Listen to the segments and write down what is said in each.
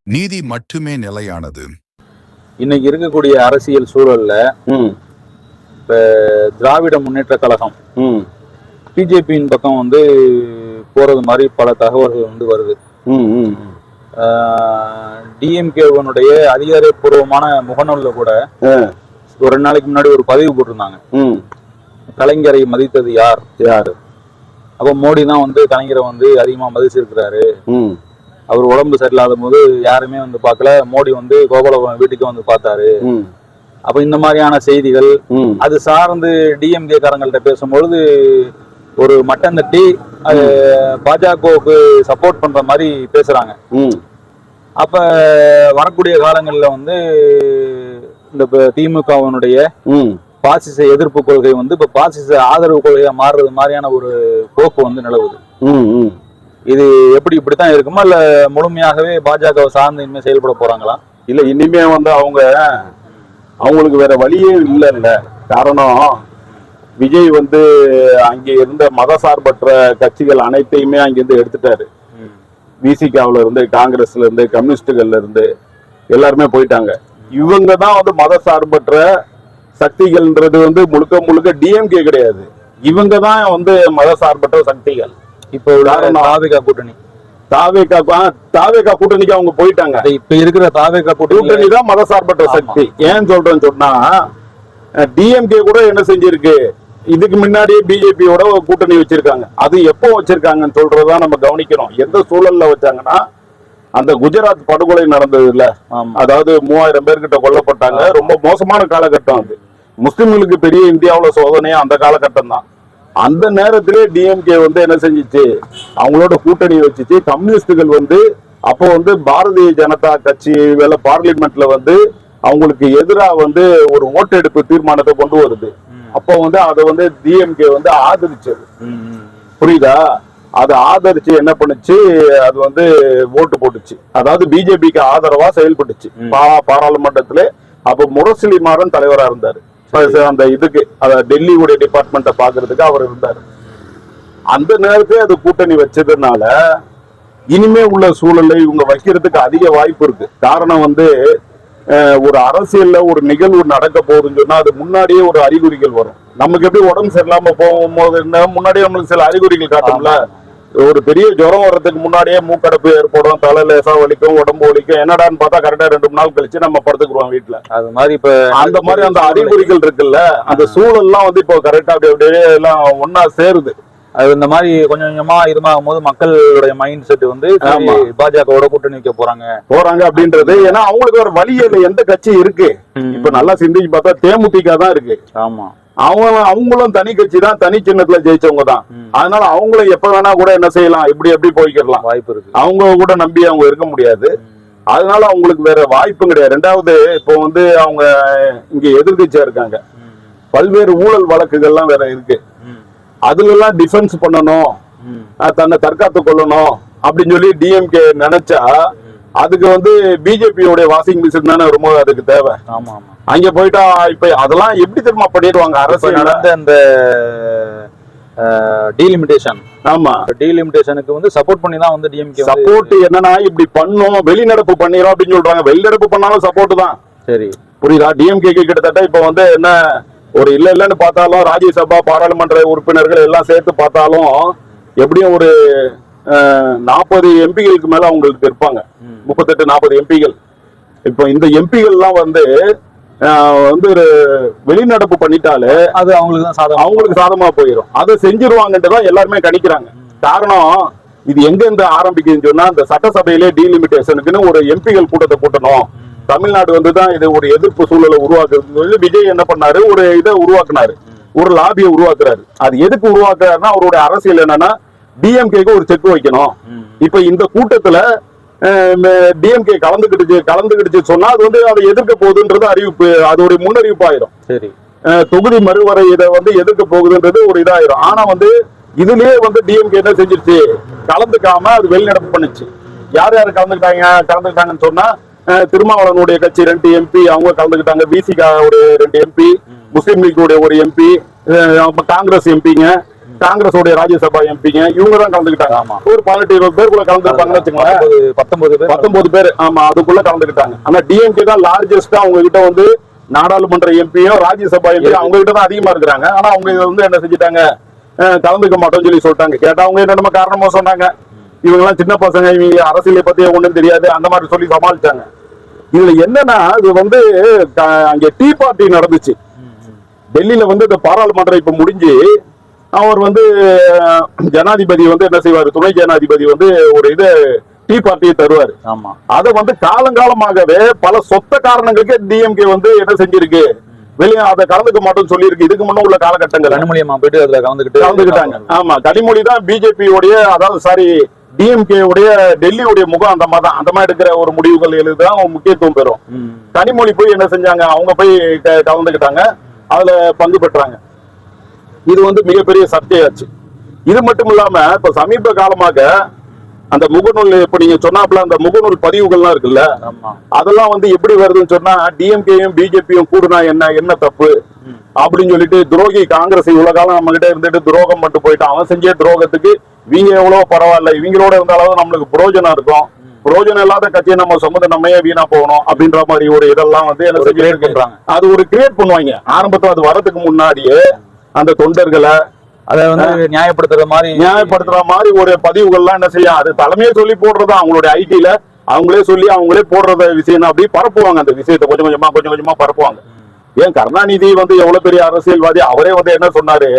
நீதி மட்டுமே நிலையானது. இன்னைக்கு இருக்கக்கூடிய அரசியல் சூழல்ல இப்ப திராவிட முன்னேற்ற கழகம் பிஜேபியின் பக்கம் வந்து போறது மாதிரி பல தகவல்கள் வருது. டிஎம்கேவனுடைய அதிகாரப்பூர்வமான முகநூல்ல கூட ஒரு 2 நாளைக்கு முன்னாடி ஒரு பதிவு போட்டிருந்தாங்க. கலைஞரை மதித்தது யாரு? அப்ப மோடி தான் வந்து கலைஞரை வந்து அதிகமா மதிச்சிருக்கிறாரு. அவர் உடம்பு சரியில்லாத போது யாருமே வந்து பார்க்கல, மோடி வந்து கோபாலபுரம் வீட்டுக்கு வந்து பார்த்தாரு. அப்ப இந்த மாதிரியான செய்திகள் அது சார்ந்து டிஎம்கே காரங்கள்ட்ட பேசும்பொழுது ஒரு மட்டம் தட்டி அது பாஜகவுக்கு சப்போர்ட் பண்ற மாதிரி பேசுறாங்க. அப்ப வரக்கூடிய காலங்கள்ல வந்து இந்த திமுகவினுடைய பாசிச எதிர்ப்பு கொள்கை வந்து இப்ப பாசிச ஆதரவு கொள்கையா மாறுறது மாதிரியான ஒரு போக்கு வந்து நிலவுது. இது இப்படித்தான் இருக்குமா, இல்ல முழுமையாகவே பாஜகவை சார்ந்து இனிமே செயல்பட போறாங்களா? இல்ல இனிமே வந்து அவங்களுக்கு வேற வழியே இல்ல. காரணம், விஜய் வந்து அங்க இருந்த மதசார்பற்ற கட்சிகள் அனைத்தையுமே அங்கிருந்து எடுத்துட்டாரு. விசிகாவில இருந்து, காங்கிரஸ்ல இருந்து, கம்யூனிஸ்டுகள்ல இருந்து எல்லாருமே போயிட்டாங்க. இவங்க தான் வந்து மதசார்பற்ற சக்திகள்ன்றது வந்து முழுக்க முழுக்க டிஎம்கே கிடையாது. இவங்க தான் வந்து மதசார்பற்ற சக்திகள். இப்போ தாவேகா கூட்டணி தாவேகா கூட்டணிக்கு அவங்க போயிட்டாங்க. இப்ப இருக்கிற தாவேகா கூட்டணி தான் மதசார்பற்ற சக்தி. ஏன் சொல்றேன்னு சொன்னா, டிஎம்கே கூட என்ன செஞ்சிருக்கு, இதுக்கு முன்னாடியே பிஜேபியோட கூட்டணி வச்சிருக்காங்க. அது எப்போ வச்சிருக்காங்கன்னு சொல்றதுதான் நம்ம கவனிக்கணும். எந்த சூழல்ல வச்சாங்கன்னா, அந்த குஜராத் படுகொலை நடந்தது இல்ல, அதாவது 3000 பேர்கிட்ட கொல்லப்பட்டாங்க. ரொம்ப மோசமான காலகட்டம் அது. முஸ்லிம்களுக்கு பெரிய இந்தியாவுல சோதனையா அந்த காலகட்டம் தான். அந்த நேரத்திலே டிஎம்கே வந்து என்ன செஞ்சிச்சு, அவங்களோட கூட்டணி வச்சுச்சு. கம்யூனிஸ்டுகள் வந்து அப்போ வந்து பாரதிய ஜனதா கட்சி பார்லிமெண்ட்ல வந்து அவங்களுக்கு எதிராக வந்து ஒரு ஓட்டெடுப்பு தீர்மானத்தை கொண்டு வருது. அப்போ வந்து அதை வந்து டிஎம்கே வந்து ஆதரிச்சது. புரியுதா? அதை ஆதரிச்சு என்ன பண்ணுச்சு, அது வந்து ஓட்டு போட்டுச்சு. அதாவது பிஜேபிக்கு ஆதரவா செயல்பட்டுச்சு பாராளுமன்றத்திலே. அப்ப முரசொலி மாறன் தலைவரா இருந்தாரு. அந்த இதுக்கு டெல்லியுடைய டிபார்ட்மெண்ட்டை பாக்குறதுக்கு அவர் இருந்தார். அந்த நேரத்தை அது கூட்டணி வச்சதுனால இனிமே உள்ள சூழலை இவங்க வைக்கிறதுக்கு அதிக வாய்ப்பு இருக்கு. காரணம் வந்து, ஒரு அரசியல்ல ஒரு நிகழ்வு நடக்க போகுதுன்னு சொன்னா அது முன்னாடியே ஒரு அறிகுறிகள் வரும். நமக்கு எப்படி உடம்பு சரியில்லாம போகும்போது முன்னாடியே நம்மளுக்கு சில அறிகுறிகள் காட்டும்ல. ஒரு பெரிய ஜுரம் வர்றதுக்கு முன்னாடியே மூக்கடைப்பு ஏற்படும், தலை லேசா வலிக்கும், உடம்பு வலிக்கும். என்னடான்னு பார்த்தா கரெக்டா 2 நாள் கழிச்சு நம்ம படுத்துக்குறோம் வீட்டுல. அது மாதிரி இப்ப அந்த மாதிரி அந்த அறிகுறிகள் இருக்குல்ல, அந்த சூழல்லாம் வந்து இப்போ கரெக்டா அப்படியே எல்லாம் ஒன்னா சேருது. அது இந்த மாதிரி கொஞ்சம் கொஞ்சமா இதுமாகும் போது மக்களுடைய மைண்ட் செட் வந்து பாஜகவோட கூட்டணி வைக்க போறாங்க அப்படின்றது. ஏன்னா அவங்களுக்கு ஒரு வழி இல்லை. எந்த கட்சி இருக்கு இப்ப நல்லா சிந்திச்சு பார்த்தா தேமுதிக தான் இருக்கு. ஆமா, அவங்களும் தனி கட்சி தான், தனி சின்னத்துல ஜெயிச்சவங்க தான். அதனால அவங்களும் எப்ப வேணா கூட என்ன செய்யலாம், எப்படி போய்க்கலாம், வாய்ப்பு இருக்கு. அவங்க கூட நம்பி அவங்க இருக்க முடியாது. அதனால அவங்களுக்கு வேற வாய்ப்பும் கிடையாது. 2வது, இப்போ வந்து அவங்க இங்க எதிர்கட்சியா இருக்காங்க. பல்வேறு ஊழல் வழக்குகள்லாம் வேற இருக்கு. அதுல எல்லாம் டிஃபென்ஸ் பண்ணணும், தன்னை தற்காத்து கொள்ளணும் அப்படின்னு சொல்லி டிஎம்கே நினைச்சா அதுக்கு வந்து பிஜேபியோட வாஷிங் மிஷின் தானே ரொம்ப அதுக்கு தேவை. ஆமா ஆமா. அங்க போயிட்டா இப்ப அதெல்லாம் எப்படி தெரியுமா பண்ணிடுவாங்க, அரசு நடந்த அந்த டீலிமிட்டேஷன். ஆமா, டீலிமிட்டேஷனுக்கு வந்து சப்போர்ட் பண்ணி தான் வந்து டிஎம்கே சப்போர்ட் என்னன்னா, இப்படி பண்ணும் வெளிநடப்பு பண்ணிடும் அப்படின்னு சொல்றாங்க. வெளிநடப்பு பண்ணாலும் சப்போர்ட் தான். சரி, புரியுதா? டிஎம்கே கிட்டத்தட்ட இப்ப வந்து என்ன ஒரு இல்லன்னு பார்த்தாலும் ராஜ்யசபா பாராளுமன்ற உறுப்பினர்கள் எல்லாம் சேர்த்து பார்த்தாலும் எப்படியும் ஒரு 40 எம்பிகளுக்கு மேல அவங்களுக்கு இருப்பாங்க. 38-40 எம்பிகள். இப்ப இந்த எம்பிகள் எல்லாம் வந்து ஒரு வெளிநடப்பு பண்ணிட்டாலே அது அவங்களுக்கு சாதகமா போயிடும். அதை செஞ்சிருவாங்கன்றதான் எல்லாருமே கணிக்கிறாங்க. காரணம், இது எங்க இருந்து ஆரம்பிக்குதுன்னு சொன்னா, இந்த சட்டசபையிலே டீலிமிட்டேஷனுக்குன்னு ஒரு எம்பிகள் கூட்டத்தை கூட்டணும். தமிழ்நாடு வந்துதான் இது ஒரு எதிர்ப்பு சூழலை உருவாக்குறது. விஜய் என்ன பண்ணாரு, ஒரு இதை உருவாக்குனாரு, ஒரு லாபியை உருவாக்குறாரு. அது எதுக்கு உருவாக்குறாருன்னா, அவருடைய அரசியல் என்னன்னா, டிஎம்கேக்கு ஒரு செக் வைக்கணும். இப்ப இந்த கூட்டத்துல டிஎம்கே கலந்துக்கிட்டு சொன்னா அது வந்து அதை எதிர்க்க போகுதுன்றது அறிவிப்பு, அது ஒரு முன்னறிவிப்பு ஆயிரும். சரி, தொகுதி மறுவரை இதை வந்து எதிர்க்க போகுதுன்றது ஒரு இதாயிரும். ஆனா வந்து இதுலயே வந்து டிஎம்கே என்ன செஞ்சிருச்சு, கலந்துக்காம அது வெளிநடப்பு பண்ணுச்சு. யார் கலந்துக்கிட்டாங்கன்னு சொன்னா, திருமாவளவனுடைய கட்சி 2 எம்பி அவங்க கலந்துக்கிட்டாங்க. விசிகா ஒரு 2 எம்பி, முஸ்லீம் லீக் ஒரு எம்பி, காங்கிரஸ் எம்பிங்க, காங்கிரஸ் உடைய ராஜ்யசபா எம்பிங்க இவங்க தான் கலந்துக்கிட்டாங்க. ஆமா. ஒரு 18-20 பேருக்குள்ள கலந்துருப்பாங்கன்னு வச்சுக்கோங்களேன். 19 பேர் ஆமா அதுக்குள்ள கலந்துக்கிட்டாங்க. ஆனா டிஎம்கே தான் லார்ஜஸ்டா அவங்க கிட்ட வந்து நாடாளுமன்ற எம்பியும் ராஜ்யசபா எம்பியும் அவங்க கிட்ட தான் அதிகமா இருக்கிறாங்க. ஆனா அவங்க இதை வந்து என்ன செஞ்சுட்டாங்க, கலந்துக்க மாட்டோம்னு சொல்லி சொல்லிட்டாங்க. கேட்டா அவங்க என்னென்ன காரணமா சொன்னாங்க, இவங்க எல்லாம் சின்ன பசங்க, இவங்க அரசியலை பத்தி ஒண்ணும் தெரியாது அந்த மாதிரி சொல்லி சமாளிச்சாங்க. இதுல என்னன்னா இது வந்து அங்க டீ பார்ட்டி நடந்துச்சு டெல்லியில வந்து இந்த பாராளுமன்றம் இப்ப முடிஞ்சு அவர் வந்து ஜனாதிபதி வந்து என்ன செய்வாரு, துணை ஜனாதிபதி வந்து ஒரு இது டீ பார்ட்டியை தருவாரு. ஆமா. அதை வந்து காலங்காலமாகவே பல சொத்த காரணங்களுக்கு டிஎம்கே வந்து என்ன செஞ்சிருக்கு, வெளியே அதை கலந்துக்க மாட்டோம்னு சொல்லி இருக்கு. இதுக்கு முன்ன உள்ள காலகட்டங்கள் கனிமொழியம்மா போயிட்டு அதுல கலந்துக்கிட்டாங்க. ஆமா, கனிமொழி தான் பிஜேபி உடைய, அதாவது சாரி டிஎம்கே உடைய டெல்லியுடைய முகம் அந்த மாதிரி தான். அந்த மாதிரி இருக்கிற ஒரு முடிவுகள் எழுதுதான் முக்கியத்துவம் பெறும். கனிமொழி போய் என்ன செஞ்சாங்க, அவங்க போய் கலந்துக்கிட்டாங்க, அதுல பங்கு பெற்றாங்க. இது வந்து மிகப்பெரிய சர்ச்சையாச்சு. இது மட்டும் இல்லாம இப்ப சமீப காலமாக அந்த முகநூல், இப்ப நீங்க சொன்னாப்ல அந்த முகநூல் பதிவுகள்லாம் இருக்குல்ல, அதெல்லாம் வந்து எப்படி வருதுன்னு சொன்னா டிஎம்கேயும் பிஜேபியும் கூடுனா என்ன தப்பு அப்படின்னு சொல்லிட்டு, துரோகி காங்கிரஸ் இவ்வளவு காலம் நம்ம கிட்ட இருந்துட்டு துரோகம் மட்டும் போயிட்டு அவன் செஞ்ச துரோகத்துக்கு இவங்க எவ்வளவு பரவாயில்ல, இவங்களோட இருந்தாலும் நம்மளுக்கு பிரயோஜனம் இருக்கும், பிரயோஜனம் இல்லாத கட்சியை நம்ம சொந்த நம்மையே வீணா போகணும் அப்படின்ற மாதிரி ஒரு இதெல்லாம் வந்து என்ன செஞ்சு அது ஒரு கிரியேட் பண்ணுவாங்க. ஆரம்பத்துல அது வரதுக்கு முன்னாடியே அந்த தொண்டர்களை அதை வந்து நியாயப்படுத்துற மாதிரி ஒரு பதிவுகள்லாம் என்ன செய்யும், அது தலைமையே சொல்லி போடுறது, அவங்களுடைய ஐடில அவங்களே சொல்லி அவங்களே போடுறத விஷயம் அப்படி பரப்புவாங்க. அந்த விஷயத்தை கொஞ்சம் கொஞ்சமா பரப்புவாங்க. ஏன் கருணாநிதி வந்து எவ்வளவு பெரிய அரசியல்வாதி, அவரே வந்து என்ன சொன்னாரு,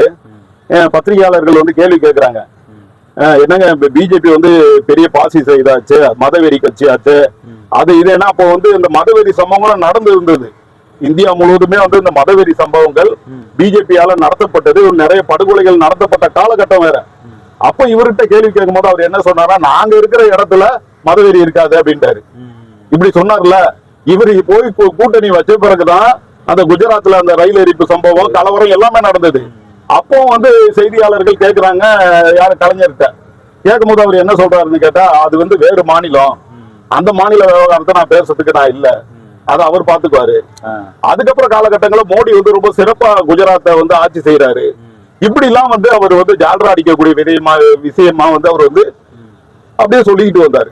பத்திரிகையாளர்கள் வந்து கேள்வி கேட்கிறாங்க, என்னங்க பிஜேபி வந்து பெரிய பாசிச இதாச்சு, மதவெறி கட்சி ஆச்சு, அது இது என்ன, அப்போ வந்து இந்த மதவெறி சம்பவங்களும் நடந்து இருந்தது. இந்தியா முழுவதுமே வந்து இந்த மதவெறி சம்பவங்கள் பிஜேபியால நடத்தப்பட்டது, நிறைய படுகொலைகள் நடத்தப்பட்ட காலகட்டம் வேற. அப்ப இவர்கிட்ட கேள்வி கேட்கும் போது அவர் என்ன சொன்னாரா, நாங்க இருக்கிற இடத்துல மதவெறி இருக்காது அப்படின்ட்டாரு. இப்படி சொன்னார்ல, இவரு போய் கூட்டணி வச்ச பிறகுதான் அந்த குஜராத்ல அந்த ரயில் எரிப்பு சம்பவம், கலவரம் எல்லாமே நடந்தது. அப்போ வந்து செய்தியாளர்கள் கேட்கிறாங்க யாரு, கலைஞர்கிட்ட கேட்கும் போது அவர் என்ன சொல்றாருன்னு கேட்டா, அது வந்து வேறு மாநிலம், அந்த மாநில விவகாரத்தை நான் பேசுறதுக்கு நான் இல்ல, அதை அவர் பாத்துக்குவாரு. அதுக்கப்புறம் காலகட்டங்களில் மோடி வந்து ரொம்ப சிறப்பா குஜராத்தை வந்து ஆட்சி செய்யறாரு. இப்படி எல்லாம் வந்து அவர் வந்து ஜால்ரா அடிக்கக்கூடிய விஷயமா வந்து அவர் வந்து அப்படியே சொல்லிக்கிட்டு வந்தாரு.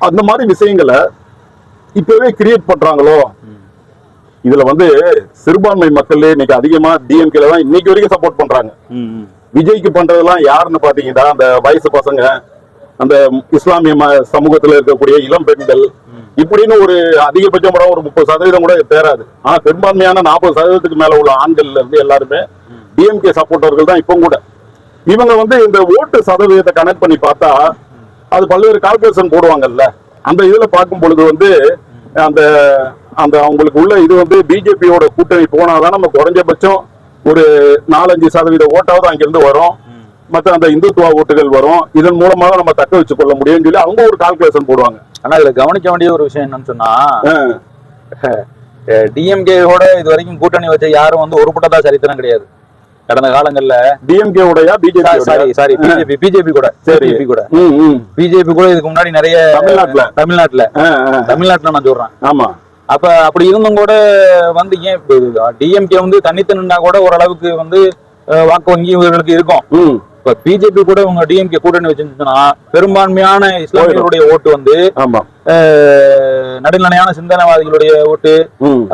அந்த மாதிரி விஷயங்களை இப்பவே கிரியேட் பண்றாங்களோ. இதுல வந்து சிறுபான்மை மக்கள் இன்னைக்கு அதிகமா டிஎம்கே தான் இன்னைக்கு வரைக்கும் சப்போர்ட் பண்றாங்க. விஜய்க்கு பண்றதெல்லாம் யாருன்னு பாத்தீங்கன்னா அந்த வயசு பசங்க, அந்த இஸ்லாமிய சமூகத்துல இருக்கக்கூடிய இளம் பெண்கள், இப்படின்னு ஒரு அதிகபட்சம் கூட ஒரு 30% கூட தேராது. ஆனா பெரும்பான்மையான 40% மேல உள்ள ஆண்கள்ல இருந்து எல்லாருமே டிஎம்கே சப்போர்ட்டர்கள் தான். இப்போ கூட இவங்க வந்து இந்த ஓட்டு சதவீதத்தை கனெக்ட் பண்ணி பார்த்தா அது பல்வேறு கால்குலேஷன் போடுவாங்கல்ல, அந்த இதுல பார்க்கும் பொழுது வந்து அந்த அந்த அவங்களுக்கு உள்ள இது வந்து பிஜேபியோட கூட்டணி போனாதான் நம்ம குறைஞ்சபட்சம் ஒரு 4-5% ஓட்டாவது அங்கிருந்து வரும், மற்ற அந்த இந்துத்துவ ஓட்டுகள் வரும், இதன் மூலமாக நம்ம தக்க வச்சு கொள்ள முடியும்னு சொல்லி அவங்க ஒரு கால்குலேஷன் போடுவாங்க. ஆனா இதுல கவனிக்க வேண்டிய ஒரு விஷயம் என்னன்னு சொன்னா, டிஎம்கேவோட இது வரைக்கும் கூட்டணி வச்ச யாரும் வந்து ஒருபட்டதா சரித்திரம் கிடையாது. கடந்த காலங்கள்ல டிஎம்கே உடைய பிஜேபி கூட இதுக்கு முன்னாடி நிறைய தமிழ்நாட்டுல நான் சொல்றேன். ஆமா, அப்ப அப்படி இருந்தும் கூட வந்து ஏன் டிஎம்கே வந்து தனித்து நின்னா கூட ஓரளவுக்கு வந்து வாக்கு வங்கி இவர்களுக்கு இருக்கும். இப்ப பிஜேபி கூட உங்க டிஎம்கே கூட்டணி வச்சிருந்துச்சுன்னா பெரும்பான்மையான இஸ்லாமியர்களுடைய ஓட்டு வந்து நடுநிலையான சிந்தனைவாதிகளுடைய ஓட்டு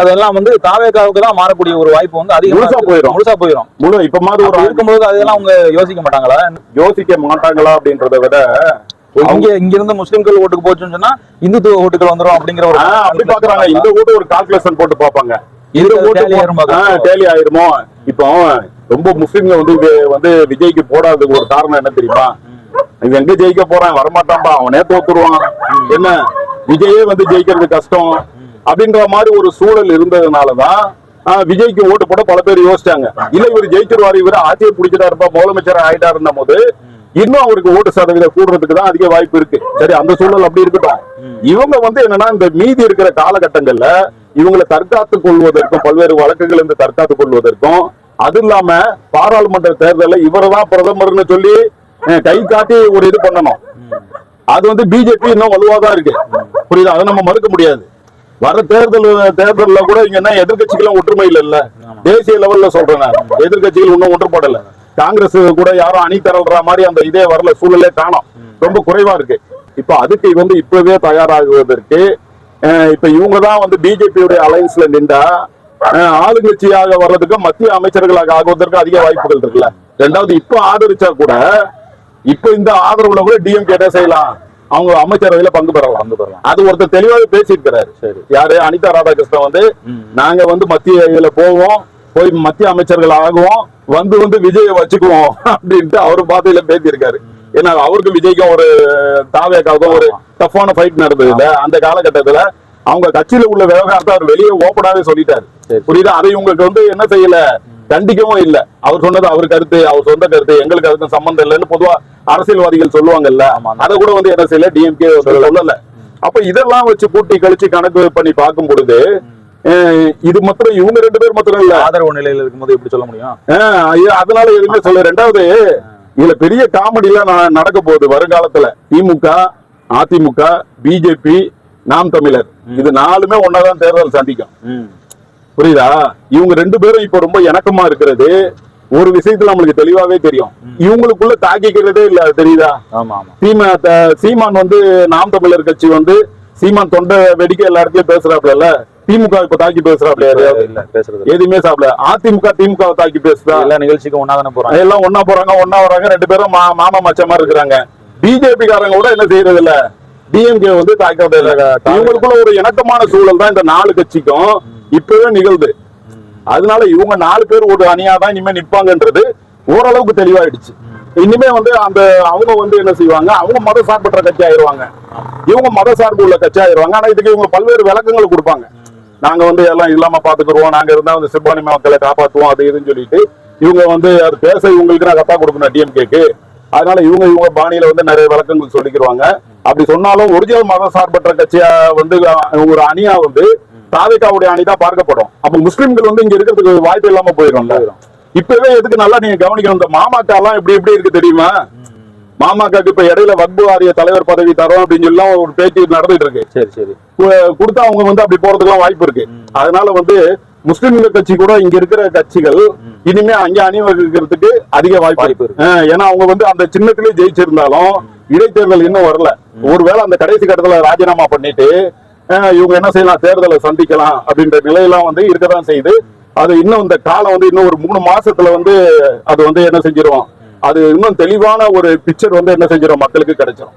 அதெல்லாம் வந்து தாவேகாவுக்கு தான் மாறக்கூடிய ஒரு வாய்ப்பு வந்து அதிகமா முழுசா போயிடும். இப்ப மாதிரி ஒரு இருக்கும்போது அதெல்லாம் அவங்க யோசிக்க மாட்டாங்களா அப்படின்றத விட இங்க இருந்து முஸ்லிம்கள் ஓட்டுக்கு போச்சுன்னு சொன்னா இந்துத்துவ ஓட்டுகள் வந்துடும் அப்படிங்கிற ஒரு அப்படி பாக்குறாங்க. இந்த ஓட்டு ஒரு கால்குலேஷன் போட்டு பாப்பாங்க, இந்த ஓட்டு டேலி ஆயிருமோ. இப்போ ரொம்ப முஸ்லிம்கள் வந்து விஜய்க்கு போடாததுக்கு ஒரு காரணம் என்ன தெரியுமா, இவன் எங்க ஜெயிக்க போறான், வரமாட்டான்பா, அவனே தோத்துருவான், என்ன விஜயே வந்து ஜெயிக்கிறது கஷ்டம் அப்படின்ற மாதிரி ஒரு சூழல் இருந்ததுனாலதான் விஜய்க்கு ஓட்டு போட பல பேர் யோசிச்சாங்க. இல்ல இவர் ஜெயிச்சிருவாரு, இவர் ஆட்சியை பிடிச்சிட்டா இருப்பா, முதலமைச்சர் ஆயிட்டாருந்த போது இன்னும் அவருக்கு ஓட்டு சதவீதம் கூடுறதுக்கு தான் அதிக வாய்ப்பு இருக்கு. சரி, அந்த சூழல் அப்படி இருக்கட்டும். இவங்க வந்து என்னன்னா இந்த மீதி இருக்கிற காலகட்டங்கள்ல இவங்களை தற்காத்துக் கொள்வதற்கும், பல்வேறு வழக்குகள் இருந்து தற்காத்துக் கொள்வதற்கும், அது இல்லாம பாராளுமன்ற தேர்தலில் இவர்தான் பிரதமர்னு சொல்லி கை காட்டி ஒரு இது பண்ணணும். அது வந்து பிஜேபி இன்னும் வலுவாதான் இருக்கு, புரியுதா? அதை நம்ம மறுக்க முடியாது. வர தேர்தலில் கூட இங்க என்ன எதிர்கட்சிகளும் ஒற்றுமை இல்ல, தேசிய லெவல்ல சொல்றேன், எதிர்கட்சிகள் இன்னும் ஒன்றுபடல. காங்கிரஸ் கூட யாரும் அணி திரள்ற மாதிரி அந்த இதே வரல, சூழலே காணோம், ரொம்ப குறைவா இருக்கு. இப்ப அதுக்கு வந்து இப்பவே தயாராகுவதற்கு இப்ப இவங்க தான் வந்து பிஜேபியுடைய அலைன்ஸ்ல நின்றா ஆளுங்கட்சியாக வர்றதுக்கு மத்திய அமைச்சர்களாக ஆகுவதற்கு அதிக வாய்ப்புகள் இருக்குல்ல. ரெண்டாவது இப்ப ஆதரிச்சா கூட இப்ப இந்த ஆதரவுல கூட டிஎம்கே என்ன செய்யலாம், அவங்க அமைச்சரவையில பங்கு பெறலாம். அது ஒருத்தர் தெளிவாக பேசியிருக்கிறாரு. யாரு, அனிதா ராதாகிருஷ்ணன் வந்து நாங்க வந்து மத்திய இதுல போவோம், போய் மத்திய அமைச்சர்கள் ஆகுவோம், வந்து விஜயை வச்சுக்குவோம் அப்படின்ட்டு அவரு பாதையில பேசியிருக்காரு. ஏன்னா அவருக்கு விஜய்க்கும் ஒரு தாவேக்காவுக்கும் ஒரு டஃப்பான ஃபைட் நடந்தது இல்ல அந்த காலகட்டத்துல. அவங்க கட்சியில உள்ள விவகாரத்தை அவர் வெளியே ஓப்பனாவே சொல்லிட்டாரு. புரியுதா? அதை உங்களுக்கு வந்து என்ன செய்யல, கண்டிக்கவும் இல்ல. அவர் சொன்னது அவர் கருத்து, அவர் சொந்த கருத்து, எங்களுக்கு அதுக்கு சம்பந்தம் இல்லைன்னு பொதுவா அரசியல்வாதிகள் சொல்லுவாங்கல்ல, அதை கூட வந்து என்ன செய்யல, டிஎம்கே சொல்லல. அப்ப இதெல்லாம் வச்சு கூட்டி கழிச்சு கணக்கு பண்ணி பார்க்கும் பொழுது இது மாத்திரம் இவங்க 2 பேர் மாத்திரம் இல்ல, ஆதரவு நிலையில இருக்கும்போது எப்படி சொல்ல முடியும்? அதனால எதுவுமே சொல்ல. ரெண்டாவது இதுல பெரிய காமெடி எல்லாம் நடக்க போகுது வருங்காலத்துல. திமுக, அதிமுக, பிஜேபி, நாம் தமிழர், இது 4மே ஒன்னாதான் தேர்தல் சந்திக்கும். புரியுதா? இவங்க 2 பேரும் இப்ப ரொம்ப இணக்கமா இருக்கிறது ஒரு விஷயத்துல நம்மளுக்கு தெளிவாவே தெரியும். இவங்களுக்குள்ள தாக்கிக்கிறதே இல்ல, தெரியுதா? சீமான் வந்து நாம் தமிழர் கட்சி வந்து சீமான் தொண்டை வெடிக்க எல்லா இடத்துலயும் பேசுறாப்ல, திமுக இப்ப தாக்கி பேசுறாப்ல, எதுவுமே சாப்பிடல. அதிமுக திமுக தாக்கி பேசுறா, எல்லா நிகழ்ச்சிக்கும் ஒன்னா போறாங்க, எல்லாம் ஒன்னா போறாங்க, ஒன்னா வராங்க, 2 பேரும் மாமா மச்சமா இருக்கிறாங்க. பிஜேபி காரங்க கூட என்ன செய்யறது இல்ல, டிஎம்கே வந்து தாக்கிறது இல்ல. இவங்களுக்குள்ள ஒரு இணக்கமான சூழல் தான் இந்த 4 கட்சிக்கும் இப்பவே நிகழ்து. அதனால இவங்க 4 பேர் ஒரு அணியாதான் இனிமே நிற்பாங்கன்றது ஓரளவுக்கு தெளிவாயிடுச்சு. இனிமே வந்து அந்த அவங்க வந்து என்ன செய்வாங்க, அவங்க மத சார்பற்ற கட்சி ஆயிடுவாங்க, இவங்க மத சார்பு உள்ள கட்சி ஆயிடுவாங்க. ஆனா இதுக்கு இவங்க பல்வேறு விளக்கங்களை கொடுப்பாங்க. நாங்க வந்து எல்லாம் இல்லாம பாத்துக்குருவோம், நாங்க இருந்தா வந்து சிறுபான்மை மக்களை காப்பாற்றுவோம், அது இதுன்னு சொல்லிட்டு இவங்க வந்து அது பேச இவங்களுக்கு நான் கத்தா கொடுக்கணும் டிஎம்கேக்கு. அதனால இவங்க பாணியில வந்து நிறைய விளக்கங்கள் சொல்லிக்கிருவாங்க. அப்படி சொன்னாலும் ஒரிஜினல் மத சார்பற்ற கட்சியா வந்து ஒரு அணியா வந்து தாவேக்காவுடைய அணிதான் பார்க்கப்படும். அப்ப முஸ்லிம்கள் வந்து இங்க இருக்கிறதுக்கு வாய்ப்பு இல்லாம போயிடும். இப்பவே எதுக்கு நல்லா நீங்க கவனிக்கணும், இந்த மாமாக்கா எல்லாம் எப்படி இருக்கு தெரியுமா? மாமாக்காக்கு இப்ப இடையில வக்பு வாரிய தலைவர் பதவி தரோம் அப்படின்னு சொல்லி ஒரு பேச்சு நடந்துட்டு இருக்கு. சரி கொடுத்தா அவங்க வந்து அப்படி போறதுக்கு வாய்ப்பு இருக்கு. அதனால வந்து முஸ்லிம்கள் கட்சி கூட இங்க இருக்கிற கட்சிகள் இனிமே அங்க அணிவகுக்கிறதுக்கு அதிக வாய்ப்பு இருக்கு. ஏன்னா அவங்க வந்து அந்த சின்னத்திலே ஜெயிச்சிருந்தாலும் இடைத்தேர்தல் இன்னும் வரல. ஒருவேளை அந்த கடைசி கட்டத்துல ராஜினாமா பண்ணிட்டு இவங்க என்ன செய்யலாம், தேர்தலை சந்திக்கலாம் அப்படின்ற நிலையெல்லாம் வந்து இருக்கதான் செய்யுது. அது இன்னும் இந்த காலம் வந்து இன்னும் ஒரு 3 மாசத்துல வந்து அது வந்து என்ன செஞ்சிருவோம், அது இன்னும் தெளிவான ஒரு பிக்சர் வந்து என்ன செஞ்சிடும், மக்களுக்கு கிடைச்சிடும்.